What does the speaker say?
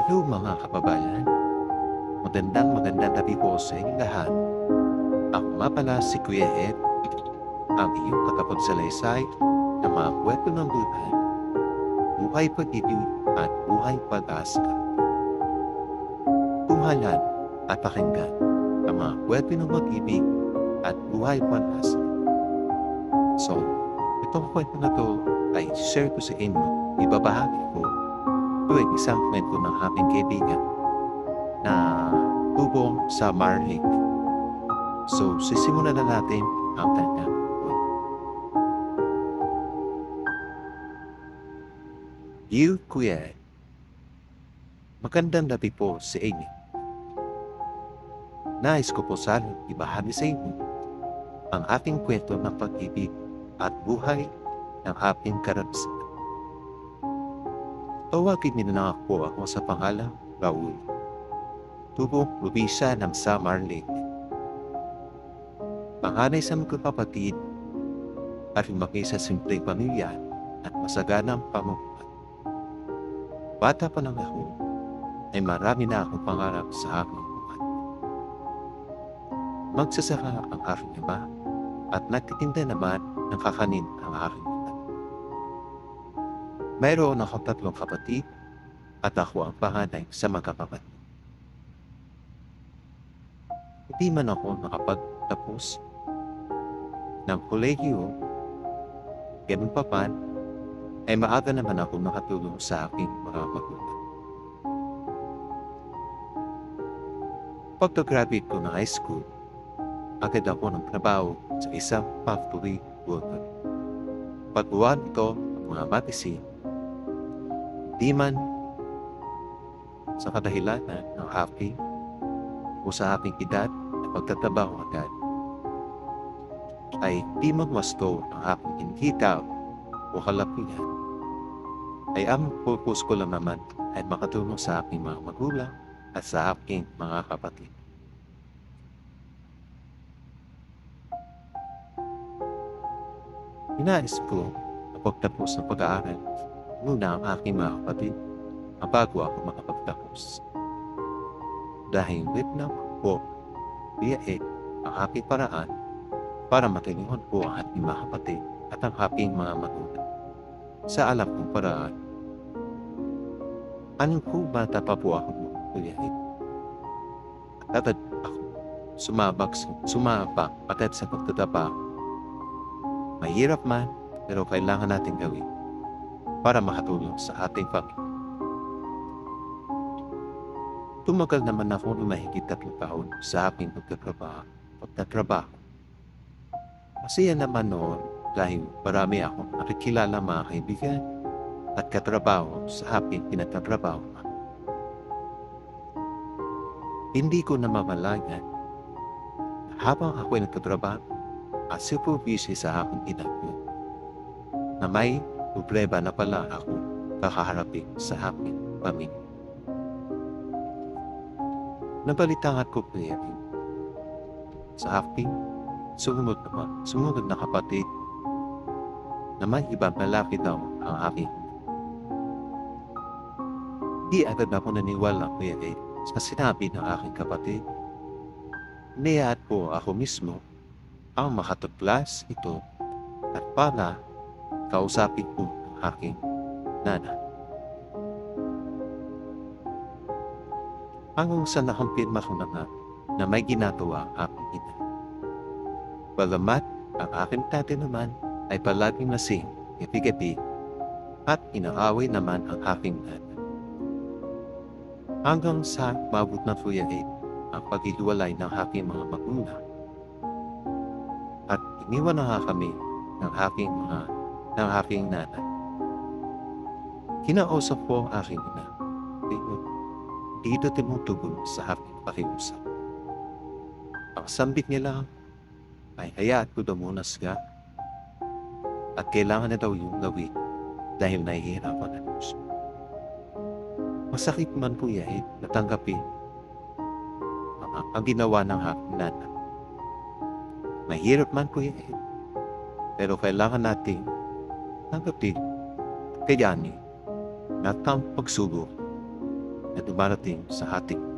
Hello mga kababayan, magandang gabi po sa inyong lahat. Ako nga pala si Kuya Ed, ang iyong tagapagsalaysay ng mga kwento ng buhay, buhay pag-ibig at buhay pag-asa. Tunghalan at pakinggan ang mga kwento ng pag-ibig at buhay pag-asa. So, itong kwento na to ay share ko sa inyo, ibabahagi ko tuwing isang kwento ng aking kaibigan na tubong sa Marley. So, sisimulan na natin ang kanyang kwento. Dear Kuya, magandang gabi po sa inyo. Nais ko po sana ibahagi sa inyo ang ating kwento ng pag-ibig at buhay ng aking karanasan. Tawagin niyo na ako sa pangalang Raul. Tubong probinsya ng Samar Lake. Panganay sa magkakapatid at lumaki sa simpleng pamilya at masaganang pamumuhay. Bata pa lang ako ay marami na akong pangarap sa aking buhay. Magsasaka ang aking ama at nagtitinda naman ng kakanin ang aking ina. Mayroon akong 3 kapatid at ako ang panganay sa magkakapatid. Hindi man ako nakapagtapos ng kolehiyo, ganun pa man, ay maaga naman ako nakatulong sa aking mga magulang. Pagka-graduate ko ng high school, agad ako ng trabaho sa isang factory worker. Pagbuwan ito ng mga matisin, di man sa kadahilanan ng aking o sa aking edad na pagtatrabaho agad, ay di magwasto ang aking kinikita o kalapihan, ay ang purpose ko lang naman ay makatulong sa aking mga magulang at sa aking mga kapatid. Inais ko na pagtapos ng pag-aaral muna ang aking mga kapatid bago ako makapagtapos. Dahil with na po, biyahe ang aking paraan para matulungan po ang ating mga kapatid at ang aking mga magulang sa alam kong paraan. Anong po bata pa po ako biyahe? At ako sumabak agad sa pagtatrabaho. Mahirap man, pero kailangan natin gawin para makatulong sa ating pamilya. Tumagal naman ako ng mahigit 3 taon sa aking pagtatrabaho. Masaya naman noon dahil marami akong nakikilala mga kaibigan at katrabaho sa aking pinagtatrabaho. Hindi ko namamalayan na habang ako ay nagtatrabaho at super busy sa aking ginagawa, na may problema na pala ako kakaharapin sa aking pamilya. Nabalitaan ko po yan sa aking sumunod na kapatid na may ibang lalaki daw ang aking. Di agad ako naniwala ko yan sa sinabi ng aking kapatid. Niyat po ako mismo ang makatuklas ito at para kausapin po ang aking nanay. Hanggang sa nakampirma ko na nga na may ginagawa ang aking ina. Bagamat ang aking tatay naman ay palaging lasing, gabi-gabi, at inaaway naman ang aking nanay. Hanggang sa mabot na po yan ang paghihiwalay ng aking mga magulang. At iniwan na nga kami ng aking nanay. Kinausap po ang aking ina. Dito tumutugon sa aking pakiusap. Ang sambit niya lang ay hayaan ko daw muna siya at kailangan na daw yung gawin dahil nahihirapan na siya. Masakit man po yan natanggapin ang ginawa ng aking nanay. Mahirap man po yan, pero kailangan natin tanggapin, kayanin, at ang pagsubok na dumarating sa ating